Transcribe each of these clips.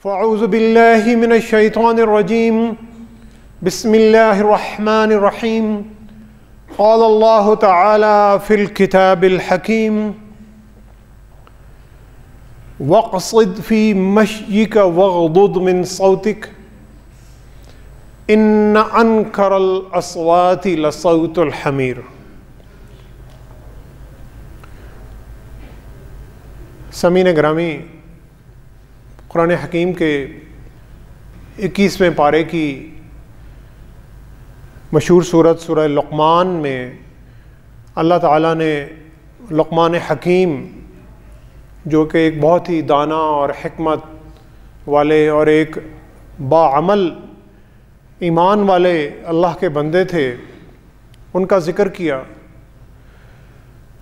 فاعوذ باللہ من الشیطان الرجیم بسم اللہ الرحمن الرحیم قال اللہ تعالی فی الکتاب الحکیم واقصد فی مشیک واغضض من صوتک ان انکر الاصوات لصوت الحمیر۔ سامعین گرامی، قرآن حکیم کے 21ویں پارے کی مشہور سورت سورہ لقمان میں اللہ تعالیٰ نے لقمان حکیم، جو کہ ایک بہت ہی دانا اور حکمت والے اور ایک باعمل ایمان والے اللہ کے بندے تھے، ان کا ذکر کیا۔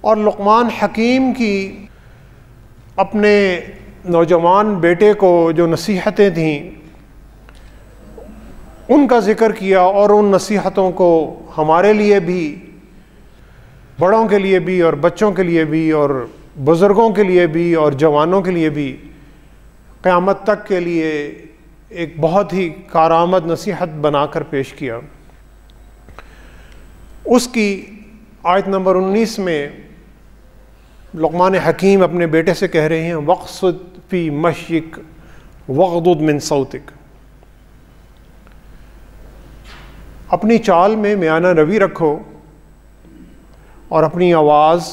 اور لقمان حکیم کی اپنے نوجوان بیٹے کو جو نصیحتیں تھیں ان کا ذکر کیا، اور ان نصیحتوں کو ہمارے لیے بھی، بڑوں کے لیے بھی اور بچوں کے لیے بھی اور بزرگوں کے لیے بھی اور جوانوں کے لیے بھی قیامت تک کے لیے ایک بہت ہی کارآمد نصیحت بنا کر پیش کیا۔ اس کی آیت نمبر 19 میں لقمان حکیم اپنے بیٹے سے کہہ رہے ہیں واقصد فی مشیک واغضض من صوتک، اپنی چال میں میانہ روی رکھو اور اپنی آواز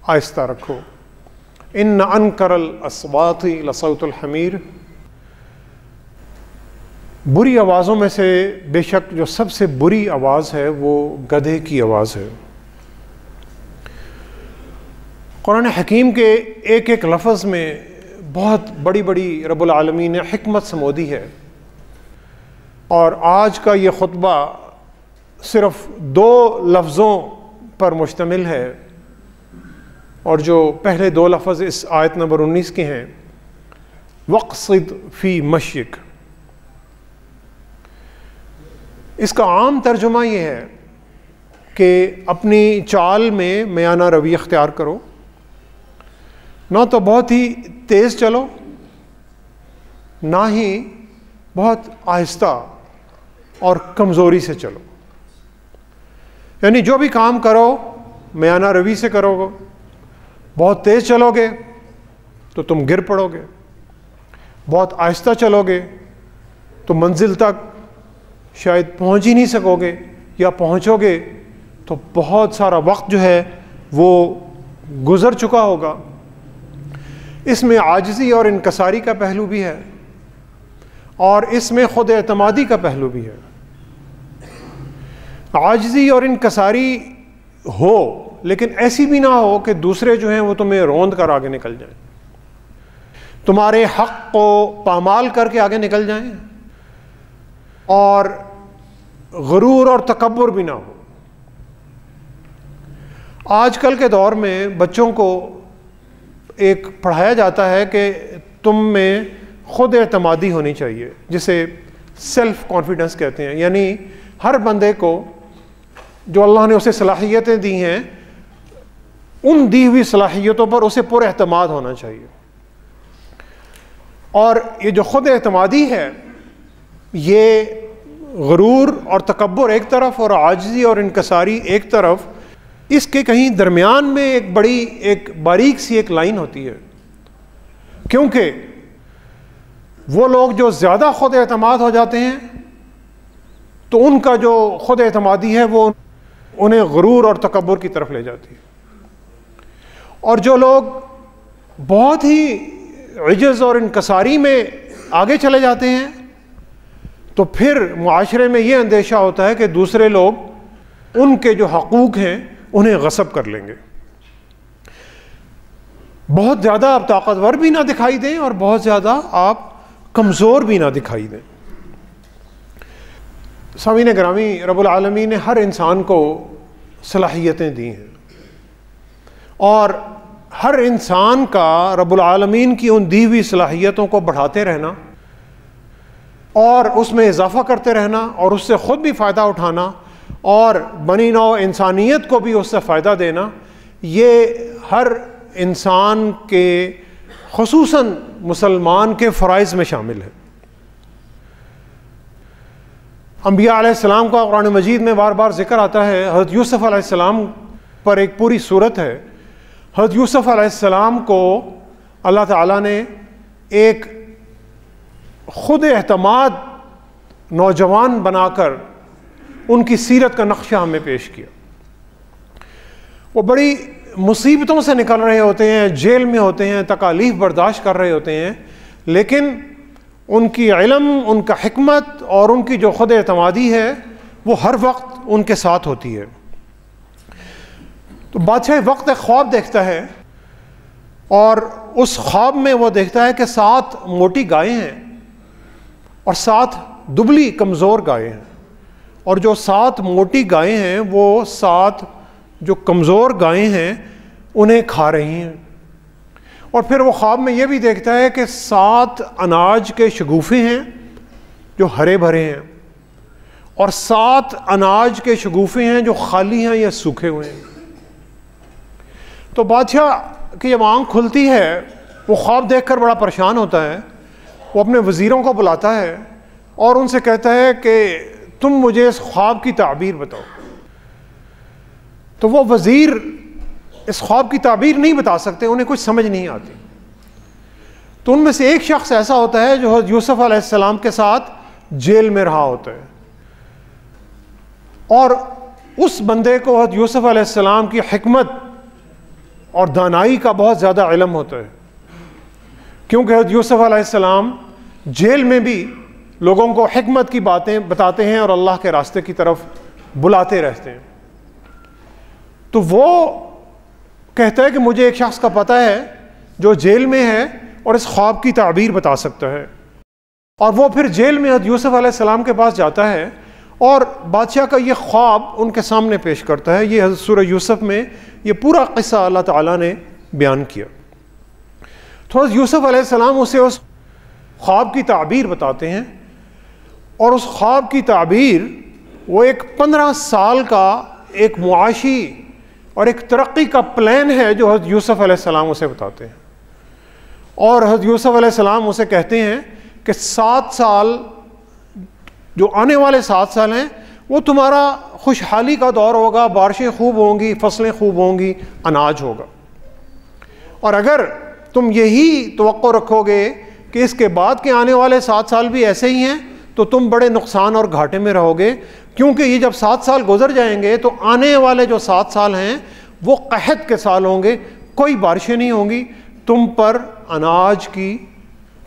آہستہ رکھو۔ ان انکر الاصوات لصوت الحمیر، بری آوازوں میں سے بے شک جو سب سے بری آواز ہے وہ گدھے کی آواز ہے۔ قرآن حکیم کے ایک ایک لفظ میں بہت بڑی بڑی رب العالمین نے حکمت سمودی ہے، اور آج کا یہ خطبہ صرف 2 لفظوں پر مشتمل ہے، اور جو پہلے 2 لفظ اس آیت نمبر 19 کے ہیں، واقصد فی مشیک۔ اس کا عام ترجمہ یہ ہے کہ اپنی چال میں میانہ روی اختیار کرو، نہ تو بہت ہی تیز چلو نہ ہی بہت آہستہ اور کمزوری سے چلو، یعنی جو بھی کام کرو میانہ روی سے کرو گے۔ بہت تیز چلو گے تو تم گر پڑو گے، بہت آہستہ چلو گے تو منزل تک شاید پہنچ ہی نہیں سکو گے، یا پہنچو گے تو بہت سارا وقت جو ہے وہ گزر چکا ہوگا۔ اس میں عاجزی اور انکساری کا پہلو بھی ہے، اور اس میں خود اعتمادی کا پہلو بھی ہے۔ عاجزی اور انکساری ہو، لیکن ایسی بھی نہ ہو کہ دوسرے جو ہیں وہ تمہیں روند کر آگے نکل جائیں، تمہارے حق کو پامال کر کے آگے نکل جائیں، اور غرور اور تکبر بھی نہ ہو۔ آج کل کے دور میں بچوں کو ایک پڑھایا جاتا ہے کہ تم میں خود اعتمادی ہونی چاہیے، جسے سیلف کانفیڈنس کہتے ہیں، یعنی ہر بندے کو جو اللہ نے اسے صلاحیتیں دی ہیں، ان دی ہوئی صلاحیتوں پر اسے پر اعتماد ہونا چاہیے۔ اور یہ جو خود اعتمادی ہے، یہ غرور اور تکبر ایک طرف اور عاجزی اور انکساری ایک طرف، اس کے کہیں درمیان میں ایک باریک سی ایک لائن ہوتی ہے، کیونکہ وہ لوگ جو زیادہ خود اعتماد ہو جاتے ہیں تو ان کا جو خود اعتمادی ہے وہ انہیں غرور اور تکبر کی طرف لے جاتی ہے، اور جو لوگ بہت ہی عجز اور انکساری میں آگے چلے جاتے ہیں تو پھر معاشرے میں یہ اندیشہ ہوتا ہے کہ دوسرے لوگ ان کے جو حقوق ہیں انہیں غصب کر لیں گے۔ بہت زیادہ آپ طاقتور بھی نہ دکھائی دیں اور بہت زیادہ آپ کمزور بھی نہ دکھائی دیں۔ سامعین گرامی، رب العالمین نے ہر انسان کو صلاحیتیں دی ہیں، اور ہر انسان کا رب العالمین کی ان دی ہوئی صلاحیتوں کو بڑھاتے رہنا اور اس میں اضافہ کرتے رہنا اور اس سے خود بھی فائدہ اٹھانا اور بنی نوع انسانیت کو بھی اس سے فائدہ دینا، یہ ہر انسان کے خصوصاً مسلمان کے فرائض میں شامل ہے۔ انبیاء علیہ السلام کا قرآن مجید میں بار بار ذکر آتا ہے۔ حضرت یوسف علیہ السلام پر ایک پوری صورت ہے۔ حضرت یوسف علیہ السلام کو اللہ تعالیٰ نے ایک خود اعتماد نوجوان بنا کر ان کی سیرت کا نقشہ ہمیں پیش کیا۔ وہ بڑی مصیبتوں سے نکل رہے ہوتے ہیں، جیل میں ہوتے ہیں، تکالیف برداشت کر رہے ہوتے ہیں، لیکن ان کی علم، ان کا حکمت اور ان کی جو خود اعتمادی ہے وہ ہر وقت ان کے ساتھ ہوتی ہے۔ تو بادشاہ وقت ایک خواب دیکھتا ہے، اور اس خواب میں وہ دیکھتا ہے کہ 7 موٹی گائیں ہیں اور 7 دبلی کمزور گائیں ہیں، اور جو 7 موٹی گائیں ہیں وہ 7 جو کمزور گائیں ہیں انہیں کھا رہی ہیں۔ اور پھر وہ خواب میں یہ بھی دیکھتا ہے کہ 7 اناج کے شگوفے ہیں جو ہرے بھرے ہیں، اور 7 اناج کے شگوفے ہیں جو خالی ہیں یا سوکھے ہوئے ہیں۔ تو بادشاہ کی جب آنکھ کھلتی ہے، وہ خواب دیکھ کر بڑا پریشان ہوتا ہے۔ وہ اپنے وزیروں کو بلاتا ہے اور ان سے کہتا ہے کہ تم مجھے اس خواب کی تعبیر بتاؤ۔ تو وہ وزیر اس خواب کی تعبیر نہیں بتا سکتے، انہیں کچھ سمجھ نہیں آتی۔ تو ان میں سے ایک شخص ایسا ہوتا ہے جو حضرت یوسف علیہ السلام کے ساتھ جیل میں رہا ہوتا ہے، اور اس بندے کو حضرت یوسف علیہ السلام کی حکمت اور دانائی کا بہت زیادہ علم ہوتا ہے، کیونکہ حضرت یوسف علیہ السلام جیل میں بھی لوگوں کو حکمت کی باتیں بتاتے ہیں اور اللہ کے راستے کی طرف بلاتے رہتے ہیں۔ تو وہ کہتا ہے کہ مجھے ایک شخص کا پتہ ہے جو جیل میں ہے اور اس خواب کی تعبیر بتا سکتا ہے، اور وہ پھر جیل میں حضرت یوسف علیہ السلام کے پاس جاتا ہے اور بادشاہ کا یہ خواب ان کے سامنے پیش کرتا ہے۔ یہ حضرت سورہ یوسف میں یہ پورا قصہ اللہ تعالیٰ نے بیان کیا۔ تو حضرت یوسف علیہ السلام اسے اس خواب کی تعبیر بتاتے ہیں، اور اس خواب کی تعبیر وہ ایک 15 سال کا ایک معاشی اور ایک ترقی کا پلان ہے جو حضرت یوسف علیہ السلام اسے بتاتے ہیں۔ اور حضرت یوسف علیہ السلام اسے کہتے ہیں کہ 7 سال جو آنے والے 7 سال ہیں وہ تمہارا خوشحالی کا دور ہوگا، بارشیں خوب ہوں گی، فصلیں خوب ہوں گی، اناج ہوگا، اور اگر تم یہی توقع رکھو گے کہ اس کے بعد کے آنے والے 7 سال بھی ایسے ہی ہیں تو تم بڑے نقصان اور گھاٹے میں رہو گے، کیونکہ یہ جب 7 سال گزر جائیں گے تو آنے والے جو 7 سال ہیں وہ قحط کے سال ہوں گے، کوئی بارشیں نہیں ہوں گی، تم پر اناج کی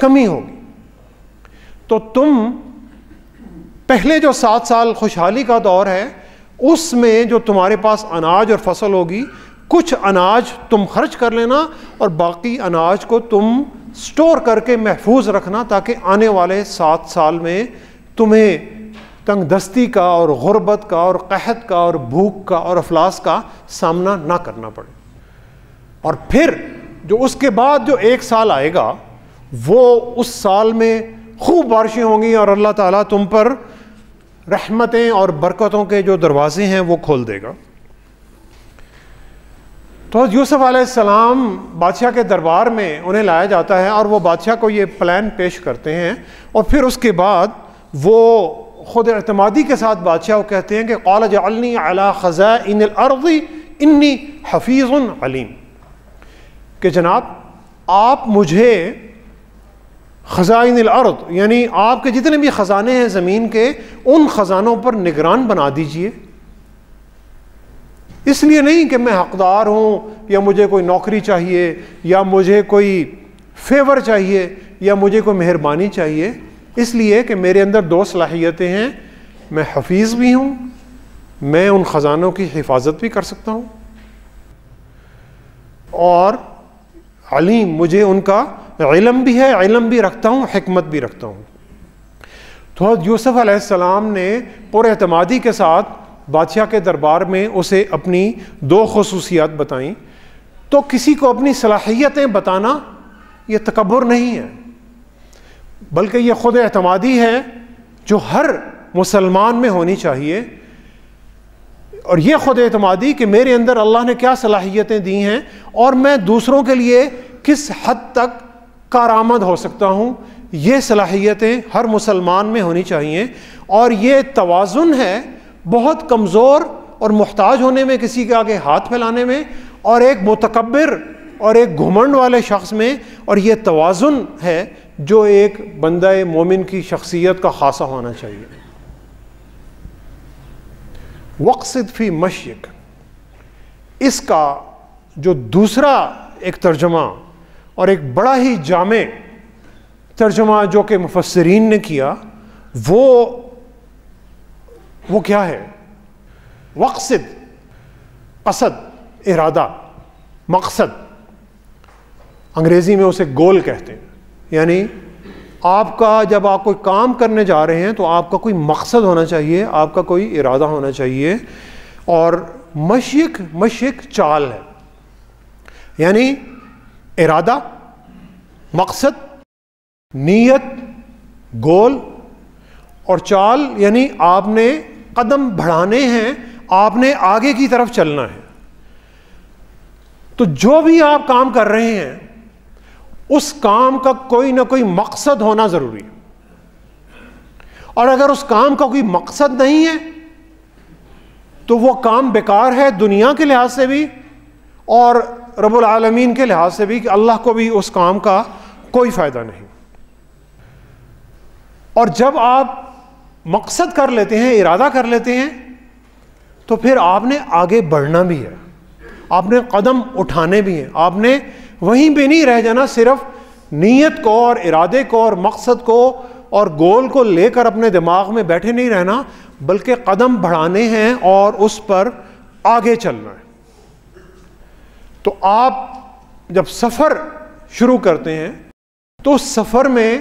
کمی ہوگی۔ تو تم پہلے جو 7 سال خوشحالی کا دور ہے اس میں جو تمہارے پاس اناج اور فصل ہوگی، کچھ اناج تم خرچ کر لینا اور باقی اناج کو تم سٹور کر کے محفوظ رکھنا، تاکہ آنے والے 7 سال میں تمہیں تنگ دستی کا اور غربت کا اور قحط کا اور بھوک کا اور افلاس کا سامنا نہ کرنا پڑے۔ اور پھر جو اس کے بعد جو 1 سال آئے گا وہ اس سال میں خوب بارشیں ہوں گی اور اللہ تعالیٰ تم پر رحمتیں اور برکتوں کے جو دروازے ہیں وہ کھول دے گا۔ تو یوسف علیہ السلام بادشاہ کے دربار میں انہیں لایا جاتا ہے اور وہ بادشاہ کو یہ پلان پیش کرتے ہیں، اور پھر اس کے بعد وہ خود اعتمادی کے ساتھ بادشاہ کو کہتے ہیں کہ قال اجعلنی علی خزائن الارض انی حفیظ علیم، کہ جناب آپ مجھے خزائن الارض یعنی آپ کے جتنے بھی خزانے ہیں زمین کے، ان خزانوں پر نگران بنا دیجئے۔ اس لیے نہیں کہ میں حقدار ہوں یا مجھے کوئی نوکری چاہیے یا مجھے کوئی فیور چاہیے یا مجھے کوئی مہربانی چاہیے، اس لیے کہ میرے اندر 2 صلاحیتیں ہیں، میں حفیظ بھی ہوں، میں ان خزانوں کی حفاظت بھی کر سکتا ہوں، اور علیم مجھے ان کا علم بھی ہے، علم بھی رکھتا ہوں، حکمت بھی رکھتا ہوں۔ تو یوسف علیہ السلام نے پر اعتمادی کے ساتھ بادشاہ کے دربار میں اسے اپنی 2 خصوصیات بتائیں۔ تو کسی کو اپنی صلاحیتیں بتانا یہ تکبر نہیں ہے، بلکہ یہ خود اعتمادی ہے جو ہر مسلمان میں ہونی چاہیے، اور یہ خود اعتمادی کہ میرے اندر اللہ نے کیا صلاحیتیں دی ہیں اور میں دوسروں کے لیے کس حد تک کارآمد ہو سکتا ہوں، یہ صلاحیتیں ہر مسلمان میں ہونی چاہیے. اور یہ توازن ہے بہت کمزور اور محتاج ہونے میں، کسی کے آگے ہاتھ پھیلانے میں، اور ایک متکبر اور ایک گھمنڈ والے شخص میں. اور یہ توازن ہے جو ایک بندہ مومن کی شخصیت کا خاصہ ہونا چاہیے. وقصد فی مشیک، اس کا جو دوسرا ایک ترجمہ اور ایک بڑا ہی جامع ترجمہ جو کہ مفسرین نے کیا، وہ کیا ہے؟ وقصد، قصد، ارادہ، مقصد، انگریزی میں اسے گول کہتے ہیں. یعنی آپ کا جب آپ کوئی کام کرنے جا رہے ہیں تو آپ کا کوئی مقصد ہونا چاہیے، آپ کا کوئی ارادہ ہونا چاہیے. اور مشیک چال ہے، یعنی ارادہ، مقصد، نیت، گول، اور چال یعنی آپ نے قدم بڑھانے ہیں، آپ نے آگے کی طرف چلنا ہے. تو جو بھی آپ کام کر رہے ہیں اس کام کا کوئی نہ کوئی مقصد ہونا ضروری ہے. اور اگر اس کام کا کوئی مقصد نہیں ہے تو وہ کام بیکار ہے، دنیا کے لحاظ سے بھی اور رب العالمین کے لحاظ سے بھی، کہ اللہ کو بھی اس کام کا کوئی فائدہ نہیں. اور جب آپ مقصد کر لیتے ہیں، ارادہ کر لیتے ہیں، تو پھر آپ نے آگے بڑھنا بھی ہے، آپ نے قدم اٹھانے بھی ہیں. آپ نے وہیں پہ نہیں رہ جانا، صرف نیت کو اور ارادے کو اور مقصد کو اور گول کو لے کر اپنے دماغ میں بیٹھے نہیں رہنا، بلکہ قدم بڑھانے ہیں اور اس پر آگے چلنا ہے. تو آپ جب سفر شروع کرتے ہیں تو اس سفر میں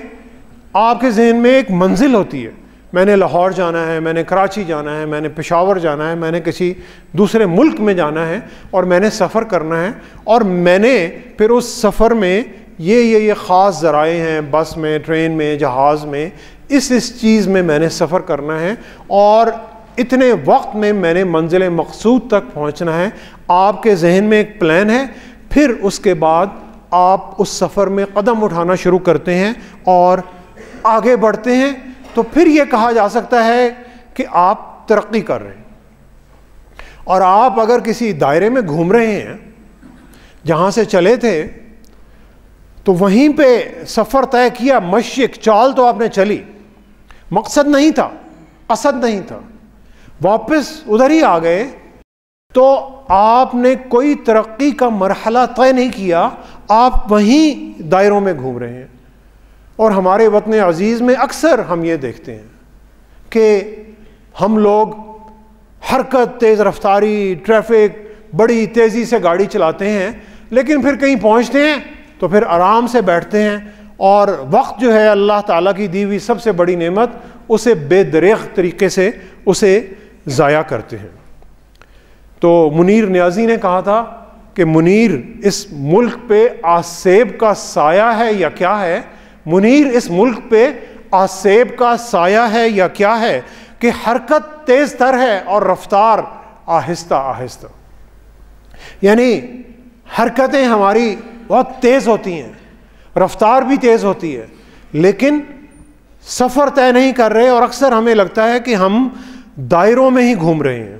آپ کے ذہن میں ایک منزل ہوتی ہے. میں نے لاہور جانا ہے، میں نے کراچی جانا ہے، میں نے پشاور جانا ہے، میں نے کسی دوسرے ملک میں جانا ہے، اور میں نے سفر کرنا ہے. اور میں نے پھر اس سفر میں یہ خاص ذرائع ہیں، بس میں، ٹرین میں، جہاز میں، اس چیز میں میں نے سفر کرنا ہے، اور اتنے وقت میں میں نے منزل مقصود تک پہنچنا ہے. آپ کے ذہن میں ایک پلان ہے. پھر اس کے بعد آپ اس سفر میں قدم اٹھانا شروع کرتے ہیں اور آگے بڑھتے ہیں. تو پھر یہ کہا جا سکتا ہے کہ آپ ترقی کر رہے ہیں. اور آپ اگر کسی دائرے میں گھوم رہے ہیں جہاں سے چلے تھے تو وہیں پہ سفر طے کیا، مشیک چال تو آپ نے چلی، مقصد نہیں تھا، قصد نہیں تھا، واپس ادھر ہی آ گئے، تو آپ نے کوئی ترقی کا مرحلہ طے نہیں کیا، آپ وہیں دائروں میں گھوم رہے ہیں. اور ہمارے وطن عزیز میں اکثر ہم یہ دیکھتے ہیں کہ ہم لوگ حرکت، تیز رفتاری، ٹریفک، بڑی تیزی سے گاڑی چلاتے ہیں، لیکن پھر کہیں پہنچتے ہیں تو پھر آرام سے بیٹھتے ہیں، اور وقت جو ہے اللہ تعالیٰ کی دی ہوئی سب سے بڑی نعمت، اسے بے دریغ طریقے سے اسے ضائع کرتے ہیں. تو منیر نیازی نے کہا تھا کہ منیر اس ملک پہ آسیب کا سایہ ہے یا کیا ہے؟ منیر اس ملک پہ آسیب کا سایہ ہے یا کیا ہے کہ حرکت تیز تر ہے اور رفتار آہستہ آہستہ. یعنی حرکتیں ہماری بہت تیز ہوتی ہیں، رفتار بھی تیز ہوتی ہے، لیکن سفر طے نہیں کر رہے، اور اکثر ہمیں لگتا ہے کہ ہم دائروں میں ہی گھوم رہے ہیں.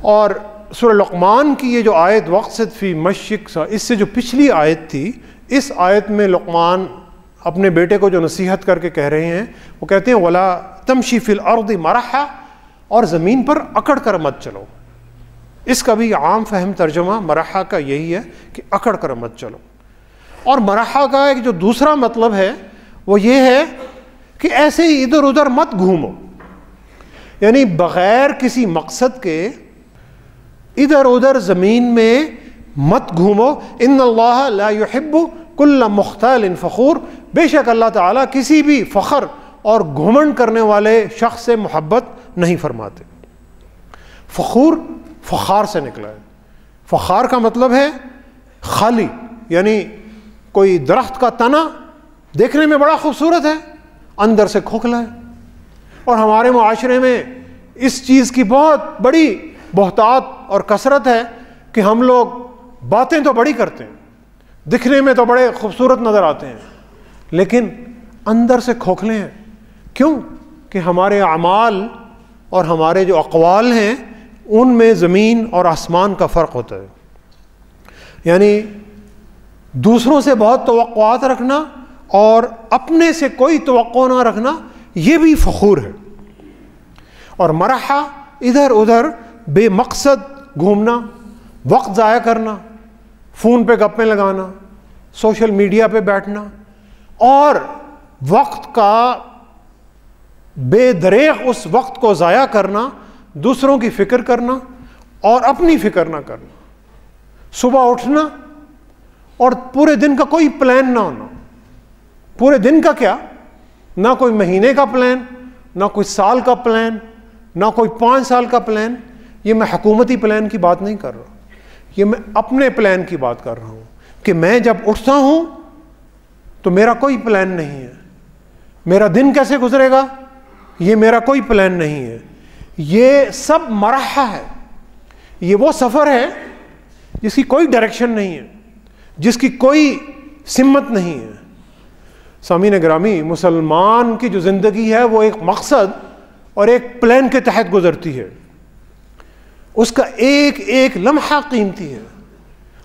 اور سورہ لقمان کی یہ جو آیت وقصد فی مشیک، اس سے جو پچھلی آیت تھی، اس آیت میں لقمان اپنے بیٹے کو جو نصیحت کر کے کہہ رہے ہیں، وہ کہتے ہیں وَلَا تَمْشِ فِي الْأَرْضِ مَرَحًا، اور زمین پر اکڑ کر مت چلو. اس کا بھی عام فہم ترجمہ مرحا کا یہی ہے کہ اکڑ کر مت چلو. اور مرحا کا ایک جو دوسرا مطلب ہے وہ یہ ہے کہ ایسے ہی ادھر ادھر مت گھومو، یعنی بغیر کسی مقصد کے ادھر ادھر زمین میں مت گھومو. ان اللہ لا يحب کل مختال فخور، بے شک اللہ تعالیٰ کسی بھی فخر اور گھمنڈ کرنے والے شخص سے محبت نہیں فرماتے. فخور فخار سے نکلا ہے. فخار کا مطلب ہے خالی، یعنی کوئی درخت کا تنا دیکھنے میں بڑا خوبصورت ہے، اندر سے کھوکھلا ہے. اور ہمارے معاشرے میں اس چیز کی بہت بڑی بہتات اور کثرت ہے کہ ہم لوگ باتیں تو بڑی کرتے ہیں، دکھنے میں تو بڑے خوبصورت نظر آتے ہیں لیکن اندر سے کھوکھلے ہیں. کیوں؟ کہ ہمارے اعمال اور ہمارے جو اقوال ہیں ان میں زمین اور آسمان کا فرق ہوتا ہے. یعنی دوسروں سے بہت توقعات رکھنا اور اپنے سے کوئی توقع نہ رکھنا یہ بھی فخور ہے. اور مرحا ادھر ادھر بے مقصد گھومنا، وقت ضائع کرنا، فون پہ گپیں لگانا، سوشل میڈیا پہ بیٹھنا اور وقت کا بے دریغ اس وقت کو ضائع کرنا، دوسروں کی فکر کرنا اور اپنی فکر نہ کرنا. صبح اٹھنا اور پورے دن کا کوئی پلان نہ ہونا. پورے دن کا کیا، نہ کوئی مہینے کا پلان، نہ کوئی سال کا پلان، نہ کوئی 5 سال کا پلان. یہ میں حکومتی پلان کی بات نہیں کر رہا، یہ میں اپنے پلان کی بات کر رہا ہوں کہ میں جب اٹھتا ہوں تو میرا کوئی پلان نہیں ہے. میرا دن کیسے گزرے گا یہ میرا کوئی پلان نہیں ہے. یہ سب مرحلہ ہے. یہ وہ سفر ہے جس کی کوئی ڈائریکشن نہیں ہے، جس کی کوئی سمت نہیں ہے. سامعین گرامی، مسلمان کی جو زندگی ہے وہ ایک مقصد اور ایک پلان کے تحت گزرتی ہے. اس کا ایک ایک لمحہ قیمتی ہے.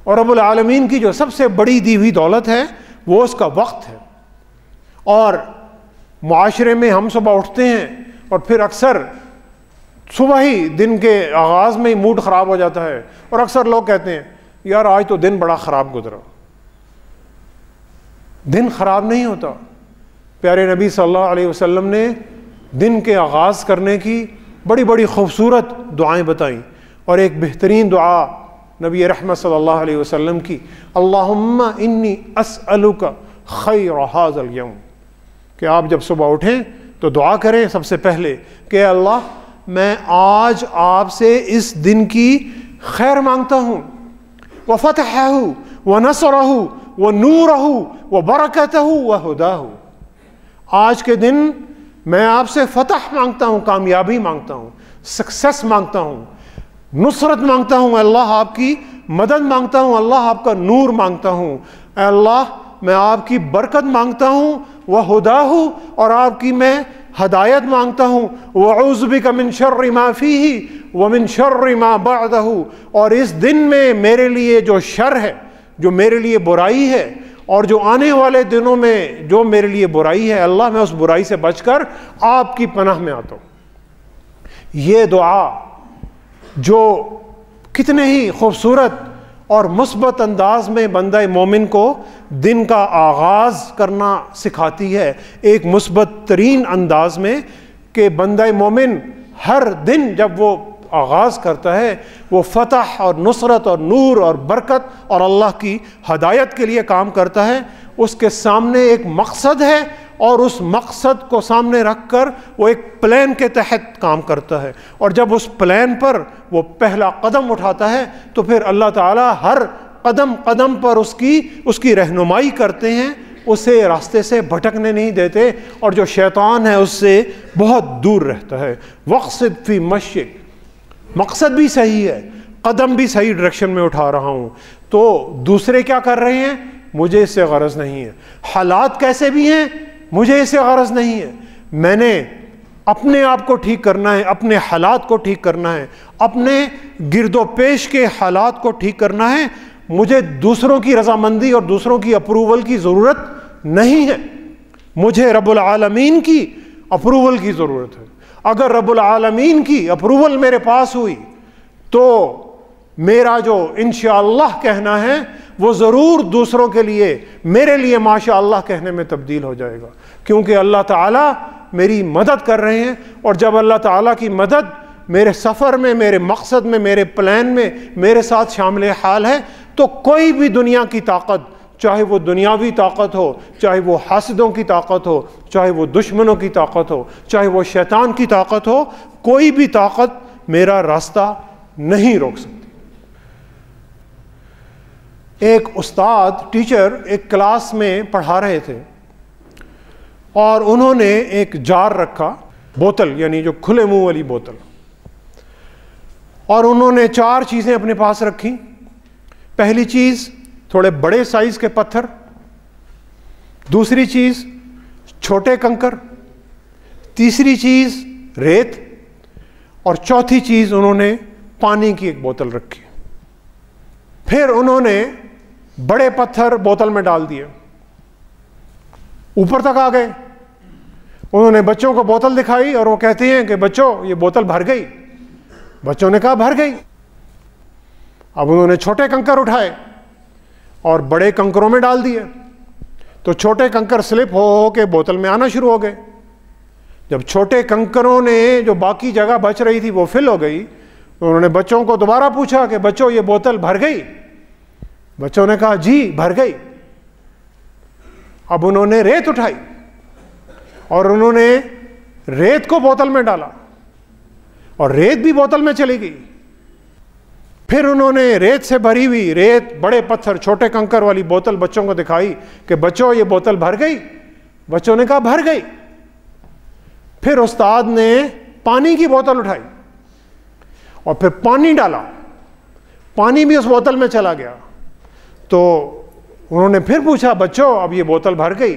اور رب العالمین کی جو سب سے بڑی دی ہوئی دولت ہے وہ اس کا وقت ہے. اور معاشرے میں ہم صبح اٹھتے ہیں اور پھر اکثر صبح ہی دن کے آغاز میں ہی موڈ خراب ہو جاتا ہے اور اکثر لوگ کہتے ہیں یار آج تو دن بڑا خراب گزرا. دن خراب نہیں ہوتا. پیارے نبی صلی اللہ علیہ وسلم نے دن کے آغاز کرنے کی بڑی بڑی خوبصورت دعائیں بتائیں اور ایک بہترین دعا نبی رحمت صلی اللہ علیہ وسلم کی، اللہم انی اسألک خیر ھذا الیوم، کہ آپ جب صبح اٹھیں تو دعا کریں سب سے پہلے کہ اللہ میں آج آپ سے اس دن کی خیر مانگتا ہوں، وفتحہ ونصرہ ونورہ وبرکتہ وہداہ. آج کے دن میں آپ سے فتح مانگتا ہوں، کامیابی مانگتا ہوں، سکسیس مانگتا ہوں، نصرت مانگتا ہوں، اللہ آپ کی مدد مانگتا ہوں، اللہ آپ کا نور مانگتا ہوں، اے اللہ میں آپ کی برکت مانگتا ہوں، وہداہ اور آپ کی میں ہدایت مانگتا ہوں، وَأَعُوذُ بِكَ مِن شَرِّ مَا فِيهِ وَمِن شَرِّ مَا بَعْدَهُ، اور اس دن میں میرے لیے جو شر ہے، جو میرے لیے برائی ہے اور جو آنے والے دنوں میں جو میرے لیے برائی ہے، اللہ میں اس برائی سے بچ کر آپ کی پناہ میں آتا ہوں. یہ دعا جو کتنے ہی خوبصورت اور مثبت انداز میں بندہ مومن کو دن کا آغاز کرنا سکھاتی ہے، ایک مثبت ترین انداز میں، کہ بندہ مومن ہر دن جب وہ آغاز کرتا ہے وہ فتح اور نصرت اور نور اور برکت اور اللہ کی ہدایت کے لیے کام کرتا ہے. اس کے سامنے ایک مقصد ہے اور اس مقصد کو سامنے رکھ کر وہ ایک پلان کے تحت کام کرتا ہے. اور جب اس پلان پر وہ پہلا قدم اٹھاتا ہے تو پھر اللہ تعالیٰ ہر قدم قدم پر اس کی رہنمائی کرتے ہیں، اسے راستے سے بھٹکنے نہیں دیتے، اور جو شیطان ہے اس سے بہت دور رہتا ہے. وقصد فی مشیک، مقصد بھی صحیح ہے، قدم بھی صحیح ڈائریکشن میں اٹھا رہا ہوں، تو دوسرے کیا کر رہے ہیں مجھے اس سے غرض نہیں ہے. حالات کیسے بھی ہیں مجھے اس سے غرض نہیں ہے. میں نے اپنے آپ کو ٹھیک کرنا ہے، اپنے حالات کو ٹھیک کرنا ہے، اپنے گرد و پیش کے حالات کو ٹھیک کرنا ہے. مجھے دوسروں کی رضامندی اور دوسروں کی اپروول کی ضرورت نہیں ہے، مجھے رب العالمین کی اپروول کی ضرورت ہے. اگر رب العالمین کی اپروول میرے پاس ہوئی تو میرا جو انشاءاللہ کہنا ہے وہ ضرور دوسروں کے لیے میرے لیے ماشاءاللہ کہنے میں تبدیل ہو جائے گا، کیونکہ اللہ تعالیٰ میری مدد کر رہے ہیں. اور جب اللہ تعالیٰ کی مدد میرے سفر میں، میرے مقصد میں، میرے پلان میں میرے ساتھ شامل حال ہے تو کوئی بھی دنیا کی طاقت، چاہے وہ دنیاوی طاقت ہو، چاہے وہ حاسدوں کی طاقت ہو، چاہے وہ دشمنوں کی طاقت ہو، چاہے وہ شیطان کی طاقت ہو، کوئی بھی طاقت میرا راستہ نہیں روک سکتی. ایک استاد، ٹیچر ایک کلاس میں پڑھا رہے تھے اور انہوں نے ایک جار رکھا، بوتل یعنی جو کھلے منہ والی بوتل، اور انہوں نے 4 چیزیں اپنے پاس رکھی. پہلی چیز تھوڑے بڑے سائز کے پتھر، دوسری چیز چھوٹے کنکر، تیسری چیز ریت، اور چوتھی چیز انہوں نے پانی کی ایک بوتل رکھی۔ پھر انہوں نے بڑے پتھر بوتل میں ڈال دیے، اوپر تک آ گئے۔ انہوں نے بچوں کو بوتل دکھائی اور وہ کہتے ہیں کہ بچوں یہ بوتل بھر گئی۔ بچوں نے کہا بھر گئی۔ اب انہوں نے چھوٹے کنکر اٹھائے اور بڑے کنکروں میں ڈال دیے، تو چھوٹے کنکر سلپ ہو کے بوتل میں آنا شروع ہو گئے۔ جب چھوٹے کنکروں نے جو باقی جگہ بچ رہی تھی وہ فل ہو گئی، انہوں نے بچوں کو دوبارہ پوچھا کہ بچوں یہ بوتل بھر گئی؟ بچوں نے کہا جی بھر گئی۔ اب انہوں نے ریت اٹھائی اور انہوں نے ریت کو بوتل میں ڈالا اور ریت بھی بوتل میں چلی گئی۔ پھر انہوں نے ریت سے بھری ہوئی ریت، بڑے پتھر، چھوٹے کنکر والی بوتل بچوں کو دکھائی کہ بچوں یہ بوتل بھر گئی؟ بچوں نے کہا بھر گئی۔ پھر استاد نے پانی کی بوتل اٹھائی اور پھر پانی ڈالا، پانی بھی اس بوتل میں چلا گیا۔ تو انہوں نے پھر پوچھا بچوں اب یہ بوتل بھر گئی؟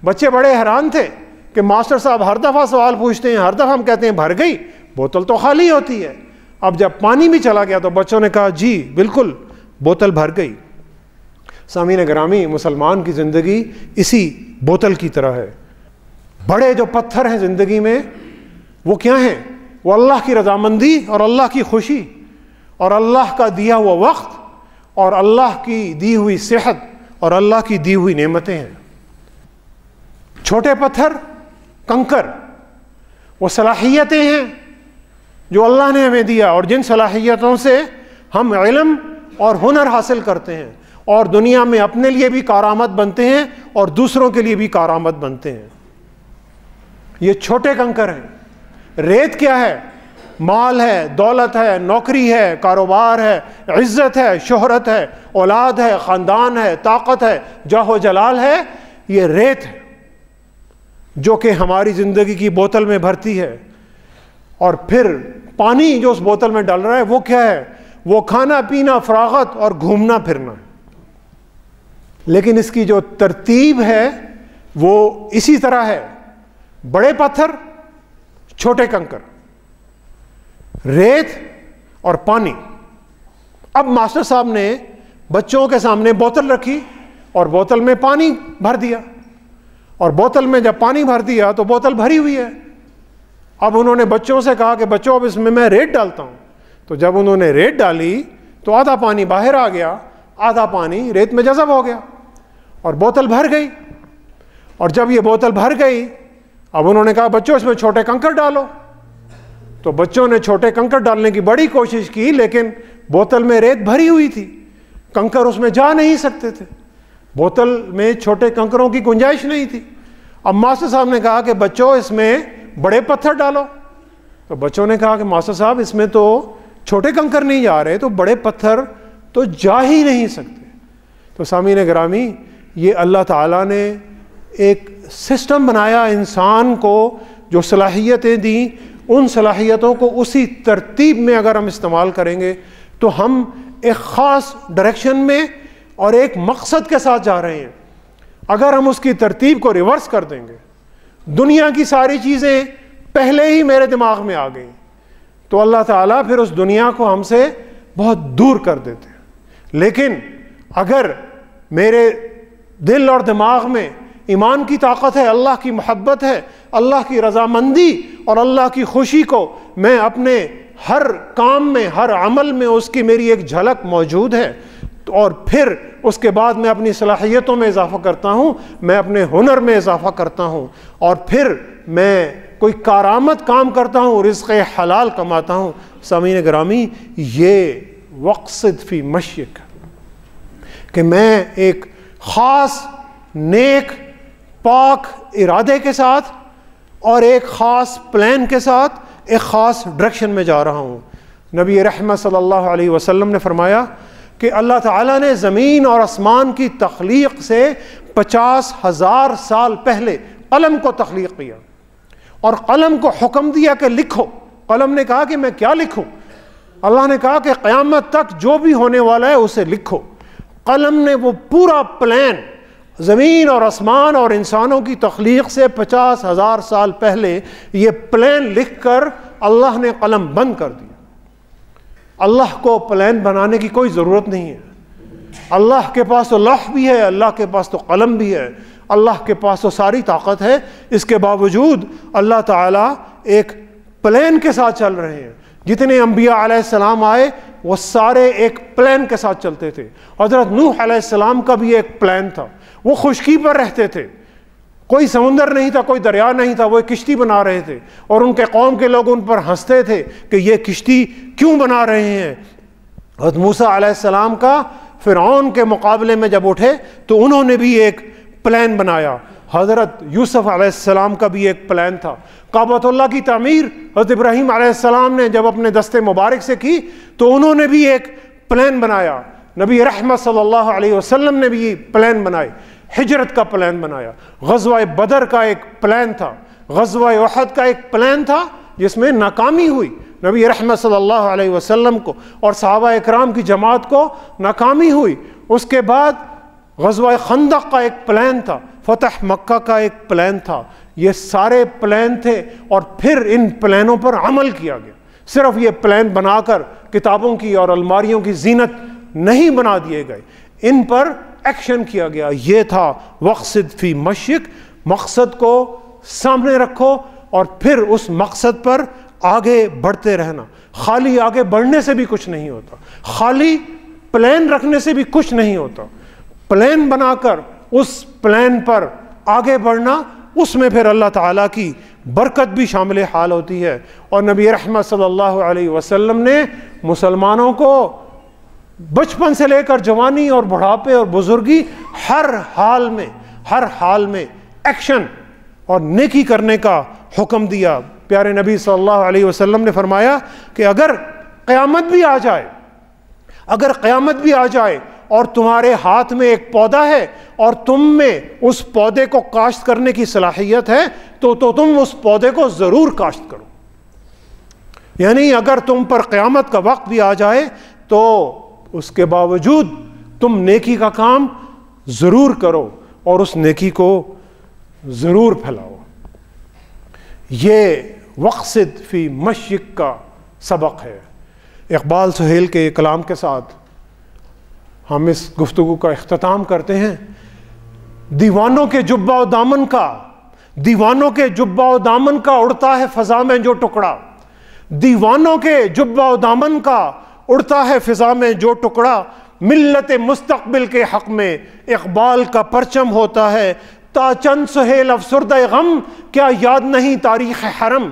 بچے بڑے حیران تھے کہ ماسٹر صاحب ہر دفعہ سوال پوچھتے ہیں، ہر دفعہ ہم کہتے ہیں بھر گئی، بوتل تو خالی ہوتی ہے۔ اب جب پانی بھی چلا گیا تو بچوں نے کہا جی بالکل بوتل بھر گئی۔ سامعین گرامی، مسلمان کی زندگی اسی بوتل کی طرح ہے۔ بڑے جو پتھر ہیں زندگی میں وہ کیا ہیں؟ وہ اللہ کی رضامندی اور اللہ کی خوشی اور اللہ کا دیا ہوا وقت اور اللہ کی دی ہوئی صحت اور اللہ کی دی ہوئی نعمتیں ہیں۔ چھوٹے پتھر، کنکر، وہ صلاحیتیں ہیں جو اللہ نے ہمیں دیا اور جن صلاحیتوں سے ہم علم اور ہنر حاصل کرتے ہیں اور دنیا میں اپنے لیے بھی کارآمد بنتے ہیں اور دوسروں کے لیے بھی کارآمد بنتے ہیں۔ یہ چھوٹے کنکر ہیں۔ ریت کیا ہے؟ مال ہے، دولت ہے، نوکری ہے، کاروبار ہے، عزت ہے، شہرت ہے، اولاد ہے، خاندان ہے، طاقت ہے، جاہ و جلال ہے۔ یہ ریت ہے جو کہ ہماری زندگی کی بوتل میں بھرتی ہے۔ اور پھر پانی جو اس بوتل میں ڈال رہا ہے وہ کیا ہے؟ وہ کھانا پینا، فراغت اور گھومنا پھرنا۔ لیکن اس کی جو ترتیب ہے وہ اسی طرح ہے: بڑے پتھر، چھوٹے کنکر، ریت اور پانی۔ اب ماسٹر صاحب نے بچوں کے سامنے بوتل رکھی اور بوتل میں پانی بھر دیا، اور بوتل میں جب پانی بھر دیا تو بوتل بھری ہوئی ہے۔ اب انہوں نے بچوں سے کہا کہ بچوں اب اس میں ریت ڈالتا ہوں۔ تو جب انہوں نے ریت ڈالی تو آدھا پانی باہر آ گیا، آدھا پانی ریت میں جذب ہو گیا اور بوتل بھر گئی۔ اور جب یہ بوتل بھر گئی اب انہوں نے کہا بچوں اس میں چھوٹے کنکر ڈالو۔ تو بچوں نے چھوٹے کنکر ڈالنے کی بڑی کوشش کی، لیکن بوتل میں ریت بھری ہوئی تھی، کنکر اس میں جا نہیں سکتے تھے، بوتل میں چھوٹے کنکروں کی گنجائش نہیں تھی۔ اب ماسٹر صاحب نے کہا کہ بچوں اس میں بڑے پتھر ڈالو۔ تو بچوں نے کہا کہ ماسٹر صاحب اس میں تو چھوٹے کنکر نہیں جا رہے، تو بڑے پتھر تو جا ہی نہیں سکتے۔ تو سامعین گرامی، یہ اللہ تعالیٰ نے ایک سسٹم بنایا انسان کو، جو صلاحیتیں دیں ان صلاحیتوں کو اسی ترتیب میں اگر ہم استعمال کریں گے تو ہم ایک خاص ڈائریکشن میں اور ایک مقصد کے ساتھ جا رہے ہیں۔ اگر ہم اس کی ترتیب کو ریورس کر دیں گے، دنیا کی ساری چیزیں پہلے ہی میرے دماغ میں آ گئیں، تو اللہ تعالیٰ پھر اس دنیا کو ہم سے بہت دور کر دیتے ہیں۔ لیکن اگر میرے دل اور دماغ میں ایمان کی طاقت ہے، اللہ کی محبت ہے، اللہ کی رضامندی اور اللہ کی خوشی کو میں اپنے ہر کام میں، ہر عمل میں اس کی میری ایک جھلک موجود ہے، اور پھر اس کے بعد میں اپنی صلاحیتوں میں اضافہ کرتا ہوں، میں اپنے ہنر میں اضافہ کرتا ہوں، اور پھر میں کوئی کارآمد کام کرتا ہوں، رزق حلال کماتا ہوں۔ سامعین گرامی، یہ وقصد فی مشیک، کہ میں ایک خاص نیک پاک ارادے کے ساتھ اور ایک خاص پلان کے ساتھ ایک خاص ڈائریکشن میں جا رہا ہوں۔ نبی رحمت صلی اللہ علیہ وسلم نے فرمایا کہ اللہ تعالیٰ نے زمین اور آسمان کی تخلیق سے 50,000 سال پہلے قلم کو تخلیق کیا، اور قلم کو حکم دیا کہ لکھو۔ قلم نے کہا کہ میں کیا لکھوں؟ اللہ نے کہا کہ قیامت تک جو بھی ہونے والا ہے اسے لکھو۔ قلم نے وہ پورا پلان زمین اور آسمان اور انسانوں کی تخلیق سے 50,000 سال پہلے یہ پلان لکھ کر اللہ نے قلم بند کر دیا۔ اللہ کو پلان بنانے کی کوئی ضرورت نہیں ہے۔ اللہ کے پاس تو لوح بھی ہے، اللہ کے پاس تو قلم بھی ہے، اللہ کے پاس تو ساری طاقت ہے۔ اس کے باوجود اللہ تعالیٰ ایک پلان کے ساتھ چل رہے ہیں۔ جتنے انبیاء علیہ السلام آئے وہ سارے ایک پلان کے ساتھ چلتے تھے۔ حضرت نوح علیہ السلام کا بھی ایک پلان تھا، وہ خشکی پر رہتے تھے، کوئی سمندر نہیں تھا، کوئی دریا نہیں تھا، وہ ایک کشتی بنا رہے تھے، اور ان کے قوم کے لوگ ان پر ہنستے تھے کہ یہ کشتی کیوں بنا رہے ہیں۔ حضرت موسیٰ علیہ السلام کا فرعون کے مقابلے میں جب اٹھے تو انہوں نے بھی ایک پلان بنایا۔ حضرت یوسف علیہ السلام کا بھی ایک پلان تھا۔ کعبۃ اللہ کی تعمیر حضرت ابراہیم علیہ السلام نے جب اپنے دست مبارک سے کی تو انہوں نے بھی ایک پلان بنایا۔ نبی رحمت صلی اللہ علیہ وسلم نے بھی پلان بنائے، ہجرت کا پلان بنایا۔ غزوہ بدر کا ایک پلان تھا، غزوہ احد کا ایک پلان تھا جس میں ناکامی ہوئی، نبی رحمت صلی اللہ علیہ وسلم کو اور صحابہ اکرام کی جماعت کو ناکامی ہوئی۔ اس کے بعد غزوہ خندق کا ایک پلان تھا، فتح مکہ کا ایک پلان تھا۔ یہ سارے پلان تھے اور پھر ان پلانوں پر عمل کیا گیا۔ صرف یہ پلان بنا کر کتابوں کی اور الماریوں کی زینت نہیں بنا دیے گئے، ان پر ایکشن کیا گیا۔ یہ تھا وقصد فی مشیک، مقصد کو سامنے رکھو اور پھر اس مقصد پر آگے بڑھتے رہنا۔ خالی آگے بڑھنے سے بھی کچھ نہیں ہوتا، خالی پلان رکھنے سے بھی کچھ نہیں ہوتا۔ پلان بنا کر اس پلان پر آگے بڑھنا، اس میں پھر اللہ تعالیٰ کی برکت بھی شامل حال ہوتی ہے۔ اور نبی رحمت صلی اللہ علیہ وسلم نے مسلمانوں کو بچپن سے لے کر جوانی اور بڑھاپے اور بزرگی ہر حال میں ایکشن اور نیکی کرنے کا حکم دیا۔ پیارے نبی صلی اللہ علیہ وسلم نے فرمایا کہ اگر قیامت بھی آ جائے اور تمہارے ہاتھ میں ایک پودا ہے اور تم میں اس پودے کو کاشت کرنے کی صلاحیت ہے تو تم اس پودے کو ضرور کاشت کرو۔ یعنی اگر تم پر قیامت کا وقت بھی آ جائے تو اس کے باوجود تم نیکی کا کام ضرور کرو اور اس نیکی کو ضرور پھیلاؤ۔ یہ وقصد فی مشیک کا سبق ہے۔ اقبال سہیل کے کلام کے ساتھ ہم اس گفتگو کا اختتام کرتے ہیں۔ دیوانوں کے جبہ و دامن کا اڑتا ہے فضا میں جو ٹکڑا، دیوانوں کے جبہ و دامن کا اڑتا ہے فضا میں جو ٹکڑا، ملت مستقبل کے حق میں اقبال کا پرچم ہوتا ہے۔ تا چند سہیل افسردہ غم کیا یاد نہیں تاریخ حرم،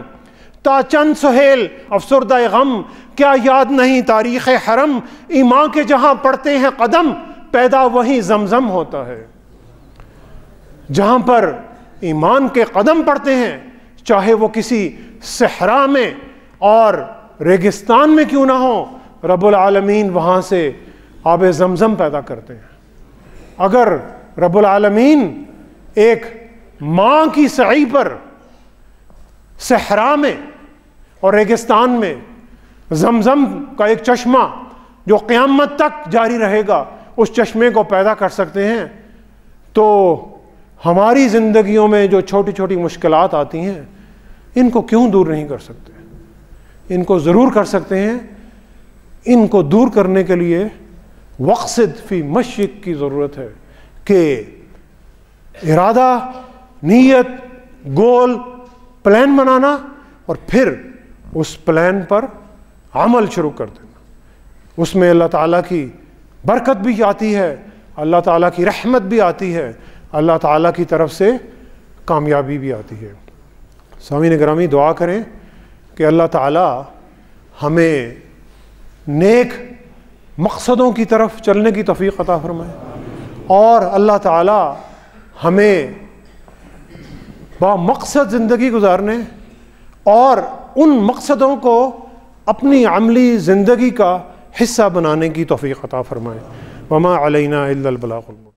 تا چند سہیل افسردہ غم کیا یاد نہیں تاریخ حرم، ایمان کے جہاں پڑتے ہیں قدم پیدا وہیں زمزم ہوتا ہے۔ جہاں پر ایمان کے قدم پڑتے ہیں، چاہے وہ کسی صحرا میں اور ریگستان میں کیوں نہ ہو، رب العالمین وہاں سے آب زمزم پیدا کرتے ہیں۔ اگر رب العالمین ایک ماں کی سعی پر صحرا میں اور ریگستان میں زمزم کا ایک چشمہ جو قیامت تک جاری رہے گا اس چشمے کو پیدا کر سکتے ہیں، تو ہماری زندگیوں میں جو چھوٹی چھوٹی مشکلات آتی ہیں ان کو کیوں دور نہیں کر سکتے؟ ان کو ضرور کر سکتے ہیں۔ ان کو دور کرنے کے لیے وقصد فی مشیک کی ضرورت ہے کہ ارادہ، نیت، گول، پلان بنانا اور پھر اس پلان پر عمل شروع کر دینا۔ اس میں اللہ تعالیٰ کی برکت بھی آتی ہے، اللہ تعالیٰ کی رحمت بھی آتی ہے، اللہ تعالیٰ کی طرف سے کامیابی بھی آتی ہے۔ سامعین گرامی، دعا کریں کہ اللہ تعالیٰ ہمیں نیک مقصدوں کی طرف چلنے کی توفیق عطا فرمائے، اور اللہ تعالیٰ ہمیں با مقصد زندگی گزارنے اور ان مقصدوں کو اپنی عملی زندگی کا حصہ بنانے کی توفیق عطا فرمائے۔ وما علینا الا البلاغ المبین۔